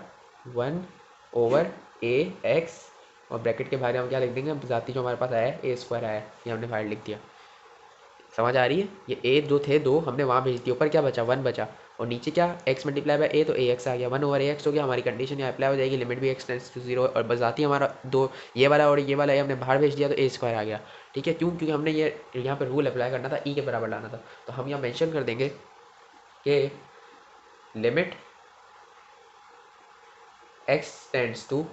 [SPEAKER 1] 1/ax, और ब्रैकेट के बाहर हम क्या लिख देंगे, जाती जो हमारे पास आया है a स्क्वायर आया है, ये हमने बाहर लिख दिया। समझ आ रही है, ये a जो थे 2 हमने वहाँ भेज दिए, ऊपर क्या बचा 1 बचा, और नीचे क्या x मल्टीप्लाई बाय a, तो ax आ गया, 1/ax हो गया। हमारी कंडीशन यहाँ अप्लाई हो जाएगी, लिमिट भी x टेंड्स टू 0, और बस आती हमारा 2 ये वाला और ये वाला ये हमने बाहर भेज दिया, तो a स्क्वायर आ गया, ठीक है। क्यों, क्योंकि हमने ये यहाँ पे रूल अप्लाई करना था, e के बराबर लाना था। तो हम यहाँ मेंशन कर देंगे कि limit x tends to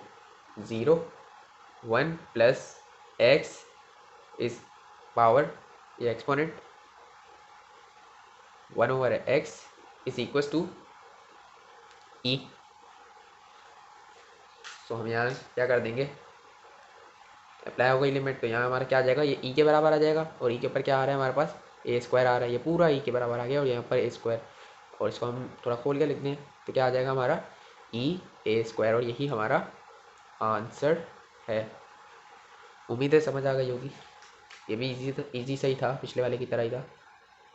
[SPEAKER 1] 0 1 plus x इस पावर, ये exponent 1/x is equal to E. तो हम यहाँ क्या कर देंगे, अप्लाई हो गई लिमिट, तो यहाँ हमारा क्या आ जाएगा, ये ई के बराबर आ जाएगा, और ई के ऊपर क्या आ रहा है हमारे पास, ए स्क्वायर आ रहा है, ये पूरा ई के बराबर आ गया, और यहाँ पर ए स्क्वायर, और इसको हम थोड़ा खोल के लिख दें, तो क्या आ जाएगा हमारा ई ए स्क्वायर, और यही हमारा आंसर है। उम्मीद है समझ आ गई होगी, ये भी इजी सही था, पिछले वाले की तरह ही था,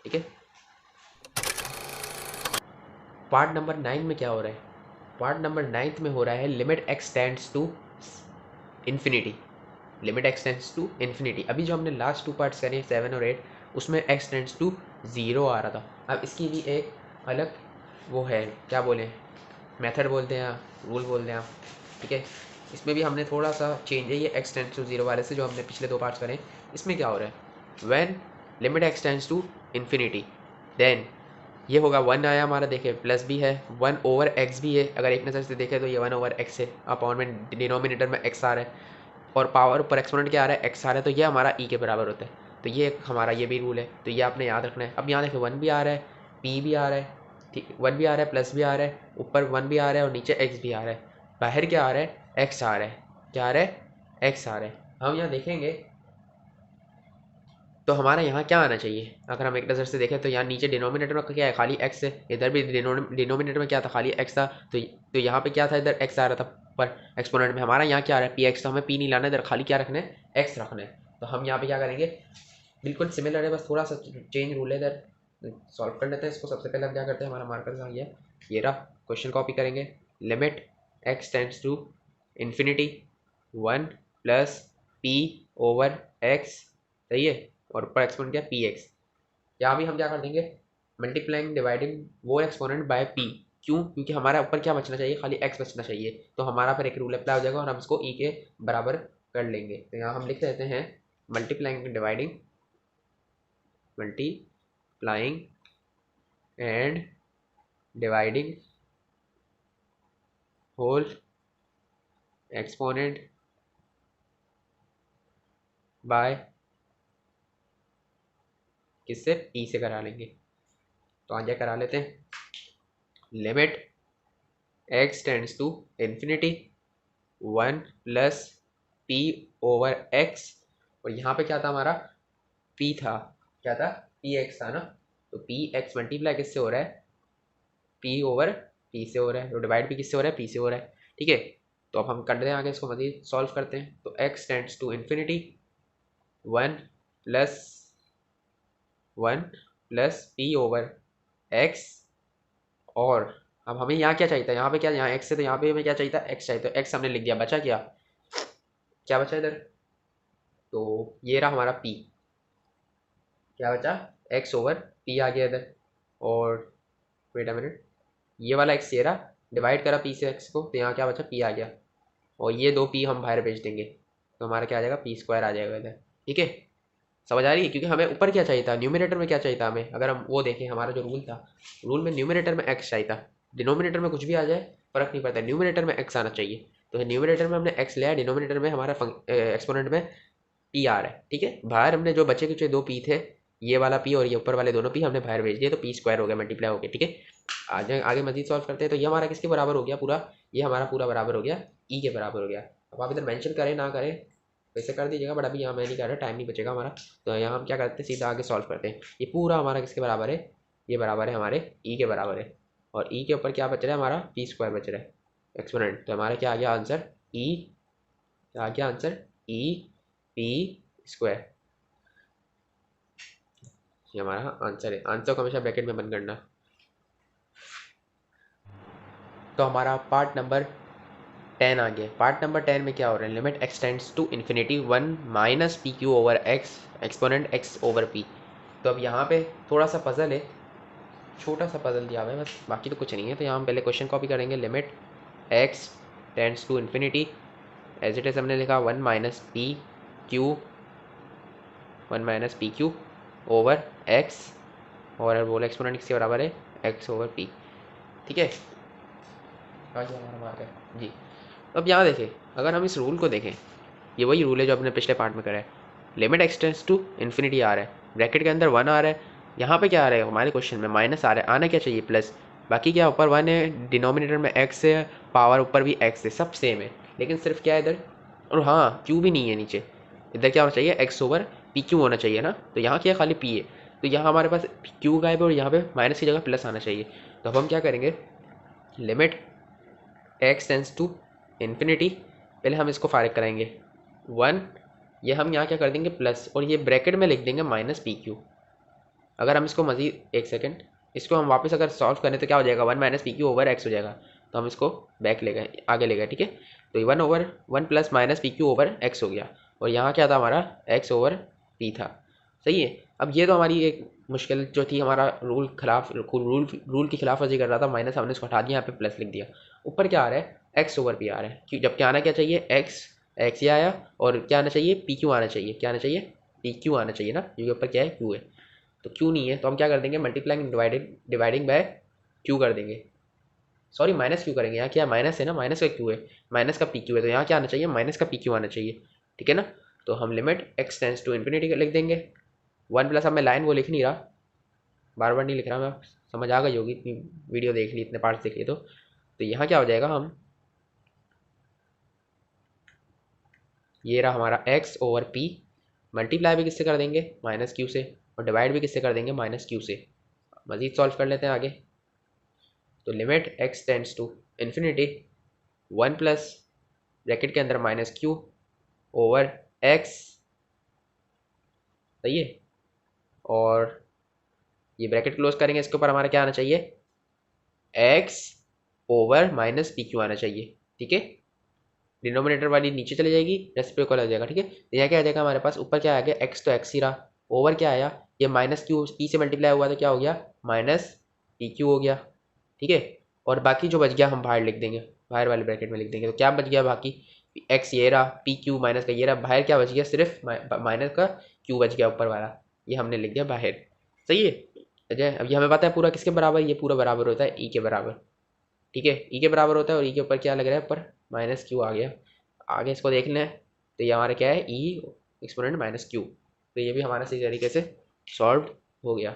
[SPEAKER 1] ठीक है। पार्ट नंबर 9 में क्या हो रहा है, पार्ट नंबर 9 में हो रहा है limit x tends to infinity, limit x tends to infinity. अभी जो हमने लास्ट 2 पार्ट्स करे 7 और 8, उसमें x टेंड्स टू 0 आ रहा था। अब इसकी भी एक अलग वो है, क्या बोलें, मेथड बोलते हैं, रूल बोलते हैं आप, ठीक है। इसमें भी हमने थोड़ा सा चेंज है, ये x टेंड्स टू 0 वाले से जो हमने पिछले 2 पार्ट्स करें। इसमें क्या हो रहा है, when limit x tends to infinity, then ये होगा 1 आया हमारा, देखिए प्लस भी है, 1/x भी है, अगर एक नज़र से देखें तो ये 1/x है, अपॉन में डिनोमिनेटर में x आ रहा है, और पावर ऊपर एक्सपोनेंट क्या आ रहा है, x आ रहा है, तो ये हमारा e के बराबर होता है। तो ये हमारा ये भी रूल है, तो ये आपने याद रखना है। अब यहाँ देखिए 1 भी आ रहा है, p भी आ रहा है, ठीक, 1 भी आ रहा है, प्लस भी आ रहा है, ऊपर 1 भी आ रहा है, और नीचे x भी आ रहा है, बाहर क्या आ रहा है, x आ रहा है, क्या आ रहा है, एक्स आ रहा है। हम यहाँ देखेंगे तो हमारा यहाँ क्या आना चाहिए, अगर हम एक नज़र से देखें तो यहाँ नीचे डिनोमिनेटर में क्या है, खाली एक्स है। इधर भी डिनोमिनेटर में क्या था, खाली एक्स था। तो यहाँ पे क्या था, इधर एक्स आ रहा था पर एक्सपोनेंट में। हमारा यहाँ क्या आ रहा है, पी एक्स। तो हमें पी नहीं लाना है, इधर खाली क्या रखना है, एक्स रखना है। तो हम यहाँ पे क्या करेंगे, बिल्कुल सिमिलर है, बस थोड़ा सा चेंज रूल है। इधर सॉल्व कर लेते हैं इसको। सबसे पहले हम क्या करते हैं, हमारा मार्कर आ गया, ये रहा। क्वेश्चन कॉपी करेंगे, limit x tends to infinity 1 + p/x, सही है। और ऊपर एक्सपोनेंट क्या, पी एक्स। यहाँ भी हम क्या कर देंगे, मल्टीप्लाइंग डिवाइडिंग वो एक्सपोनेंट बाय पी। क्यों, क्योंकि हमारा ऊपर क्या बचना चाहिए, खाली एक्स बचना चाहिए। तो हमारा फिर एक रूल अप्लाई हो जाएगा और हम इसको ई के बराबर कर लेंगे। तो यहाँ हम लिख देते हैं multiplying and dividing whole exponent by, किससे, पी से करा लेंगे। तो आगे करा लेते हैं, limit x tends to infinity 1 + p/x। और यहाँ पे क्या था हमारा, p था, क्या था, px था ना। तो px मल्टीप्लाई किससे हो रहा है, p/p से हो रहा है। तो डिवाइड भी किससे हो रहा है, p से हो रहा है, ठीक है। तो अब हम कर रहे हैं आगे, इसको मजीद सॉल्व करते हैं। तो x tends to infinity 1 + p/x। और अब हमें यहाँ क्या चाहिए था, यहाँ पे क्या, यहाँ x है तो यहाँ पे हमें क्या चाहिए था, x चाहिए। तो x हमने लिख दिया, बचा क्या, क्या बचा इधर, तो ये रहा हमारा p। क्या बचा, x/p आ गया इधर। और वेट अ मिनट, ये वाला x ये रहा, डिवाइड करा p से x को, तो यहाँ क्या बचा, p आ गया। और ये 2p हम बाहर भेज देंगे, तो हमारा क्या आ जाएगा, p² आ जाएगा इधर, ठीक है। समझ आ रही है, क्योंकि हमें ऊपर क्या चाहिए था, न्यूमिनेटर में क्या चाहिए था हमें। अगर हम वो देखें, हमारा जो रूल था, रूल में न्यूमिनेटर में x चाहिए था। डिनोमिनेटर में कुछ भी आ जाए फर्क नहीं पड़ता, न्यूमिनेटर में x आना चाहिए। तो न्यूमिनेटर में हमने x लिया, डिनोमिनेटर में हमारा एक्सपोनेंट में p आ रहा है, ठीक है। बाहर हमने जो बचे कुछ 2p थे, ये वाला p और ये ऊपर वाले दोनों p हमने बाहर भेज दिए, तो p² हो गया, मल्टीप्लाई हो गया, ठीक है। आगे मजीद सॉल्व करते हैं। तो ये हमारा किसके बराबर हो गया पूरा, ये हमारा पूरा बराबर हो गया, e के बराबर हो गया। अब आप इधर मेंशन करें ना करें वैसे कर दीजिएगा, बट अभी यहाँ मैं नहीं कर रहा, टाइम नहीं बचेगा हमारा। तो यहाँ हम क्या करते हैं, सीधा आगे सॉल्व करते हैं। ये पूरा हमारा किसके बराबर है, ये बराबर है हमारे ई के बराबर है। और ई के ऊपर क्या बच रहा है, हमारा p² बच रहा है, एक्सपोनेंट। तो हमारा क्या आ गया आंसर, ई, क्या आ गया आंसर, p²। ये हमारा आंसर है। आंसर को हमेशा ब्रैकेट में बंद करना। तो हमारा पार्ट नंबर 10 आ गया। पार्ट नंबर 10 में क्या हो रहा है, limit x tends to infinity 1 - pq/x exponent x/p। तो अब यहाँ पे थोड़ा सा पजल है, छोटा सा पजल दिया हुआ है बस, बाकी तो कुछ नहीं है। तो यहाँ हम पहले क्वेश्चन कॉपी करेंगे, limit x tends to infinity, as it is हमने लिखा 1 - pq/x। और बोला एक्सपोनेंट किसके बराबर है, x/p, ठीक है। हाँ जी, हमारा मार्क है जी। अब यहाँ देखें, अगर हम इस रूल को देखें, ये वही रूल है जो अपने पिछले पार्ट में करा है। Limit x tends to infinity आ रहा है, ब्रैकेट के अंदर 1 आ रहा है। यहाँ पे क्या आ रहा है, हमारे क्वेश्चन में माइनस आ रहा है, आना क्या चाहिए प्लस। बाकी क्या, ऊपर 1 है, डिनोमिनेटर में x है, पावर ऊपर भी x है, सब सेम है। लेकिन सिर्फ क्या है इधर, और हाँ q भी नहीं है नीचे। इधर क्या होना चाहिए, x/pq होना चाहिए ना। तो यहाँ क्या खाली p है, तो यहाँ हमारे पास q गायब है और यहाँ पे माइनस की जगह प्लस आना चाहिए। तो अब हम क्या करेंगे, limit x tends to infinity, पहले हम इसको फारिग कराएंगे 1, ये हम यहाँ क्या कर देंगे प्लस, और ये ब्रैकेट में लिख देंगे -pq। अगर हम इसको मज़ीद एक सेकेंड, इसको हम वापस अगर सॉल्व करें तो क्या हो जाएगा, 1 - pq/x हो जाएगा। तो हम इसको बैक ले गए, आगे ले गए, ठीक है। तो 1 + -pq/x हो गया। और यहाँ क्या था हमारा, x/p था, सही है। अब ये तो हमारी एक मुश्किल जो थी, हमारा रूल की खिलाफ वर्जी कर रहा था, माइनस हमने इसको हटा दिया, यहाँ पे प्लस लिख दिया। ऊपर क्या आ रहा है, x/p आ रहा है, क्यों, जबकि आना क्या चाहिए, x ये आया, और क्या आना चाहिए, pq आना चाहिए, क्या आना चाहिए, pq आना चाहिए ना, क्योंकि ऊपर क्या है, q है। तो क्यू नहीं है, तो हम क्या कर देंगे, मल्टीप्लाइंग डिवाइडिंग बाय क्यू कर देंगे। सॉरी, माइनस क्यू करेंगे, यहाँ क्या माइनस है ना, माइनस का क्यू है, माइनस का पी क्यू है। तो यहाँ क्या आना चाहिए, माइनस का पी क्यू आना चाहिए, ठीक है ना। तो हम limit x tends to infinity लिख देंगे 1 +, अब मैं लाइन वो लिख नहीं रहा, बार बार नहीं लिख रहा मैं, समझ आ गई होगी, इतनी वीडियो देख ली, इतने पार्ट्स देख लिए। तो यहाँ क्या हो जाएगा, हम ये रहा हमारा x ओवर p, मल्टीप्लाई भी किससे कर देंगे, माइनस क्यू से, और डिवाइड भी किससे कर देंगे, माइनस क्यू से। मज़ीद सॉल्व कर लेते हैं आगे। तो limit x tends to infinity, 1 plus bracket के अंदर माइनस क्यू ओवर x, सही है, और ये ब्रैकेट क्लोज करेंगे, इसके ऊपर हमारा क्या आना चाहिए, x over minus P Q आना चाहिए, ठीक है। डिनोमिनेटर वाली नीचे चली जाएगी, रेसिप्रोकल आ जाएगा, ठीक है। तो यहाँ क्या आ जाएगा हमारे पास, ऊपर क्या आ गया, x तो x ही रहा, ओवर क्या आया, ये माइनस क्यू पी से मल्टीप्लाई हुआ तो क्या हो गया, माइनस पी क्यू हो गया, ठीक है। और बाकी जो बच गया हम बाहर लिख देंगे, बाहर वाले ब्रैकेट में लिख देंगे। तो क्या बच गया बाकी, x ये रहा, पी क्यू माइनस का ये रहा, बाहर क्या बच गया, सिर्फ माइनस का क्यू बच गया ऊपर वाला, ये हमने लिख दिया बाहर, सही है। अजय अब ये हमें पता है पूरा किसके बराबर, ये पूरा बराबर होता है ई के बराबर, ठीक है, ई के बराबर होता है, और ई के ऊपर क्या लग रहा है, ऊपर माइनस क्यू आ गया। आगे इसको देख लें, तो ये हमारा क्या है, ई एक्सपोनेंट माइनस क्यू, तो ये भी हमारा सही तरीके से सॉल्व हो गया।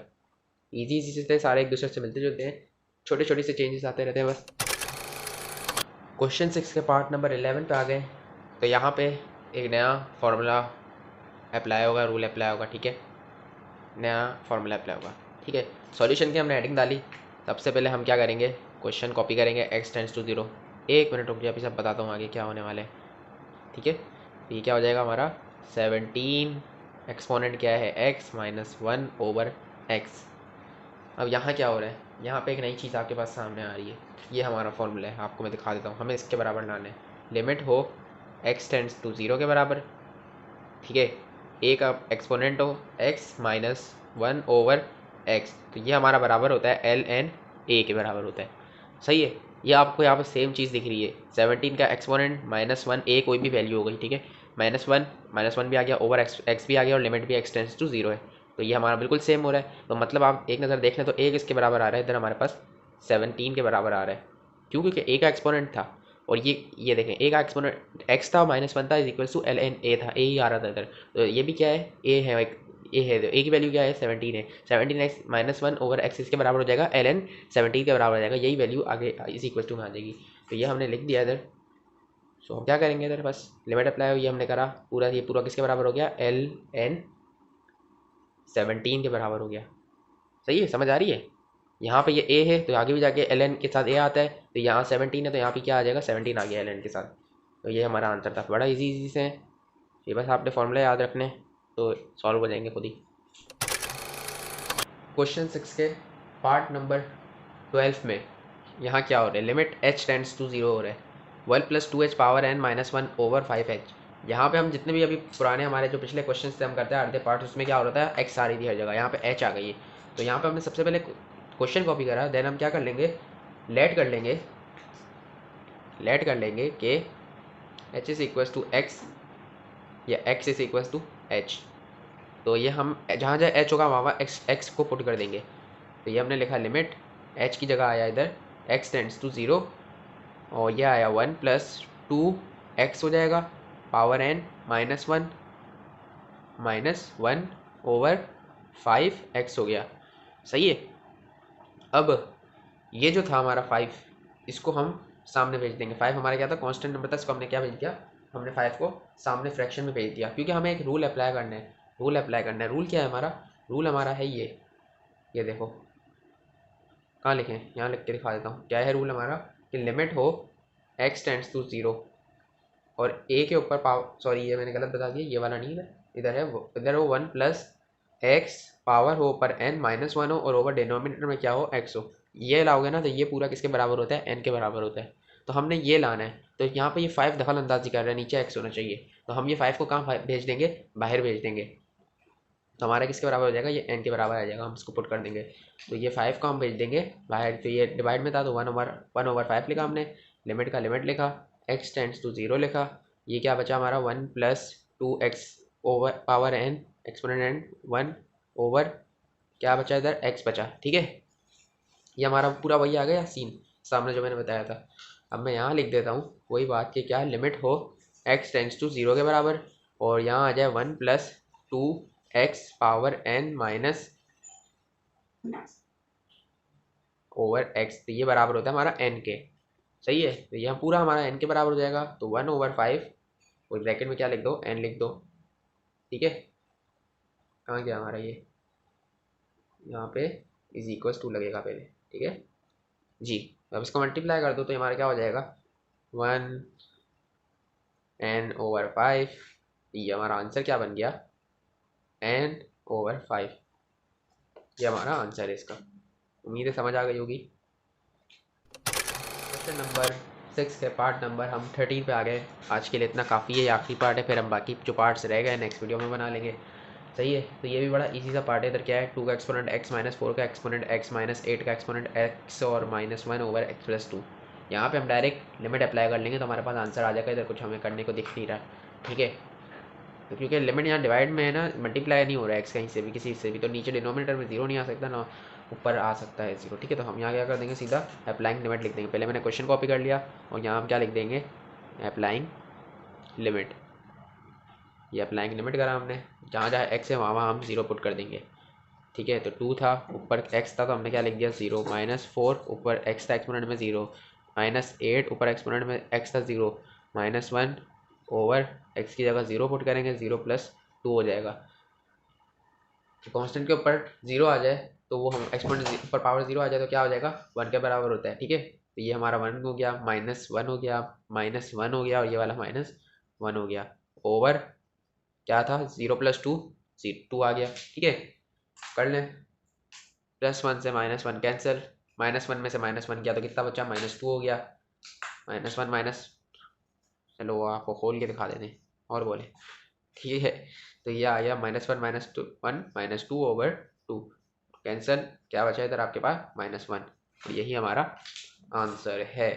[SPEAKER 1] इजी इजी से सारे एक दूसरे से मिलते जुलते हैं, छोटे छोटे से चेंजेस आते रहते हैं बस। क्वेश्चन 6 के पार्ट नंबर 11 पे आ गए। तो यहाँ पे एक नया फार्मूला अप्लाई होगा, रूल अप्लाई होगा, ठीक है, नया फार्मूला अप्लाई होगा, ठीक है। सॉल्यूशन की हमने हेडिंग डाली। सबसे पहले हम क्या करेंगे, क्वेश्चन कॉपी करेंगे, x टेंड्स टू 0। एक मिनट रुक जाइए, अभी सब बताता हूँ आगे क्या होने वाले, ठीक है। तो ये क्या हो जाएगा हमारा 17, एक्सपोनेंट क्या है x माइनस 1 ओवर x। अब यहाँ क्या हो रहा है, यहाँ पे एक नई चीज़ आपके पास सामने आ रही है, ये हमारा फॉर्मूला है, आपको मैं दिखा देता हूँ। हमें इसके बराबर लाना है, लिमिट हो x टेंड्स टू 0 के बराबर, ठीक है, ए का एक्सपोनेंट हो x माइनस 1 ओवर x, तो ये हमारा बराबर होता है एल एन ए के बराबर होता है, सही है। ये आपको यहाँ पे सेम चीज़ दिख रही है, 17 का एक्सपोनेंट माइनस 1, ए कोई भी वैल्यू हो गई, ठीक है, माइनस वन भी आ गया, ओवर एक्स भी आ गया, और लिमिट भी x टेंड्स टू 0 है, तो ये हमारा बिल्कुल सेम हो रहा है। तो मतलब आप एक नज़र देख लें तो एक इसके बराबर आ रहा है, इधर हमारे पास 17 के बराबर आ रहा है, क्यों, क्योंकि ए का एक्सपोनेंट था, और ये देखें ए का एक्सपोनेंट एक्स था, माइनस 1 था, is equal to L N A था, ए ही आ रहा था इधर। तो ये भी क्या है, ए है, ए है, ए की वैल्यू क्या है, 17 है, 17 एक्स माइनस 1 ओवर एक्स इसके बराबर हो जाएगा, एल एन 17 के बराबर हो जाएगा, यही वैल्यू आगे इस इक्वल टू में आ जाएगी। तो ये हमने लिख दिया इधर। सो हम क्या करेंगे इधर, बस लिमिट अप्लाई हुई, हमने करा पूरा, ये पूरा किसके बराबर हो गया, एल एन 17 के बराबर हो गया, सही है, समझ आ रही है। यहाँ पे ये ए है तो आगे भी जाके एल एन के साथ ए आता है, तो यहाँ 17 है तो यहाँ पे क्या आ जाएगा, 17 आ गया एल एन के साथ। तो ये हमारा आंसर था, बड़ा इजी इजी से है ये, बस आपने फॉर्मूला याद रखने तो सॉल्व हो जाएंगे खुद ही। क्वेश्चन 6 के पार्ट नंबर 12 में यहाँ क्या हो रहा है, लिमिट h टेंड्स टू 0 हो रहा है, 1 plus 2h power n minus 1 over 5h। यहाँ पे हम जितने भी अभी पुराने हमारे जो पिछले क्वेश्चन से हम करते हैं आधे पार्ट, उसमें क्या हो रहा था, x आ रही थी हर जगह, यहाँ पे h आ गई है। तो यहाँ पे हमने सबसे पहले क्वेश्चन कॉपी करा, देन हम क्या कर लेंगे, लेट कर लेंगे कि h is equals to x या x is equals to h। तो ये हम जहाँ जहाँ h होगा वहाँ x को पुट कर देंगे। तो ये हमने लिखा लिमिट h की जगह आया इधर x टेंड्स टू 0, और ये आया 1 प्लस 2x हो जाएगा power n minus 1 over 5x हो गया, सही है। अब ये जो था हमारा 5, इसको हम सामने भेज देंगे। 5 हमारा क्या था, कांस्टेंट नंबर था, इसको हमने क्या भेज दिया, हमने 5 को सामने फ्रैक्शन में भेज दिया, क्योंकि हमें एक रूल अप्लाई करना है। रूल क्या है हमारा, रूल हमारा है ये देखो कहाँ लिखें, यहाँ लिख के दिखा देता हूँ। क्या है रूल हमारा, कि लिमिट हो x टेंड्स टू 0, और a के ऊपर पावर, सॉरी ये मैंने गलत बता दिया, ये वाला नहीं है, इधर है वो, इधर हो 1 प्लस x पावर हो ऊपर n माइनस 1 हो, और ओवर डिनोमिनेटर में क्या हो, x हो। ये लाओगे ना तो ये पूरा किसके बराबर होता है, n के बराबर होता है। तो हमने ये लाना है, तो यहाँ पे ये 5 दखल अंदाजी कर रहा है, नीचे x होना चाहिए, तो हम ये 5 को कहाँ भेज देंगे, बाहर भेज देंगे। तो हमारा किसके बराबर हो जाएगा, ये n के बराबर आ जाएगा, हम इसको पुट कर देंगे। तो ये 5 को हम भेज देंगे बाहर, तो ये डिवाइड में था तो 1 ओवर 5 लिखा हमने, लिमिट का लिमिट लिखा, x टेंड्स टू 0 लिखा, ये क्या बचा हमारा 1 plus 2x over power n exponent n 1 over क्या बचा इधर, x बचा, ठीक है। ये हमारा पूरा वही आ गया सीन सामने जो मैंने बताया था। अब मैं यहाँ लिख देता हूँ वही बात कि क्या लिमिट हो x टेंड्स टू 0 के बराबर, और यहाँ आ जाए 1 plus 2x power n minus over x, तो ये बराबर होता है हमारा n के, सही है। तो यह पूरा हमारा n के बराबर हो जाएगा, तो 1 ओवर 5 और ब्रैकेट में क्या लिख दो, n लिख दो, ठीक है। कहाँ गया हमारा ये, यहाँ पे इज इक्वल टू लगेगा पहले, ठीक है जी। अब इसको मल्टीप्लाई कर दो तो हमारा क्या हो जाएगा, 1n/5। ये हमारा आंसर क्या बन गया, n/5। ये हमारा आंसर है इसका। उम्मीद है समझ आ गई होगी। क्वेश्चन नंबर 6 के पार्ट नंबर हम 13 पे आ गए। आज के लिए इतना काफ़ी है, आखिरी पार्ट है, फिर हम बाकी जो पार्ट्स रह गए नेक्स्ट वीडियो में बना लेंगे। सही है, तो ये भी बड़ा इजी सा पार्ट है। इधर क्या है, 2 का एक्सपोनेंट x-4 का एक्सपोनेंट x-8 का एक्सपोनेंट x और -1/x+2। यहाँ पे हम डायरेक्ट लिमिट अप्लाई कर लेंगे तो हमारे पास आंसर आ जाएगा। इधर कुछ हमें करने को दिख नहीं रहा, ठीक है। तो क्योंकि लिमिट यहाँ डिवाइड में है ना, मल्टीप्लाई नहीं हो रहा है एक्स कहीं से भी किसी से भी, तो नीचे डिनोमिनेटर में जीरो नहीं आ सकता ना ऊपर आ सकता है जीरो, ठीक है। तो हम यहाँ क्या कर देंगे, सीधा अप्लाइंग लिमिट लिख देंगे। पहले मैंने क्वेश्चन कॉपी कर लिया और यहाँ हम क्या लिख देंगे, अप्लाइंग लिमिट। ये अप्लाइंग लिमिट करा हमने, जहाँ जहाँ एक्स है वहाँ वहाँ हम जीरो पुट कर देंगे, ठीक है। तो 2 था, ऊपर x था तो हमने क्या लिख दिया 0, -4 ऊपर x था एक्सपोनेंट में 0, -8 ऊपर एक्सपोनेंट में x था 0, -1 ओवर x की जगह 0 पुट करेंगे, 0+2 हो जाएगा। तो कांस्टेंट के ऊपर 0 आ जाए तो वो हम एक्सपोनेंट ऊपर पावर 0 आ जाए तो क्या हो जाएगा, 1 के बराबर होता है, ठीक है। तो ये हमारा 1 हो गया, -1 हो गया, -1 हो गया और ये वाला -1 हो गया, ओवर क्या था 0+2, 2 आ गया, ठीक है। कर लें, +1 से -1 कैंसिल, -1 में से -1 किया तो कितना बचा, -2 हो गया। -1 माइनस, चलो वो आपको खोल के दिखा देते और बोले, ठीक है। तो ये आ गया -1 -2 कैंसिल, क्या बचा इधर आपके पास -1। और यही हमारा आंसर है।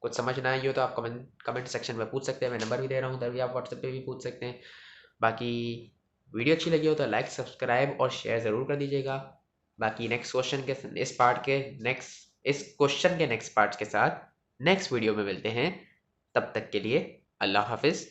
[SPEAKER 1] कुछ समझ ना आई हो तो आप कमेंट सेक्शन में पूछ सकते हैं, मैं नंबर भी दे रहा हूँ, उधर भी आप व्हाट्सएप पे भी पूछ सकते हैं। बाकी वीडियो अच्छी लगी हो तो लाइक सब्सक्राइब और शेयर ज़रूर कर दीजिएगा। बाकी नेक्स्ट क्वेश्चन के इस क्वेश्चन के नेक्स्ट पार्ट के साथ नेक्स्ट वीडियो में मिलते हैं। तब तक के लिए अल्लाह हाफिज़।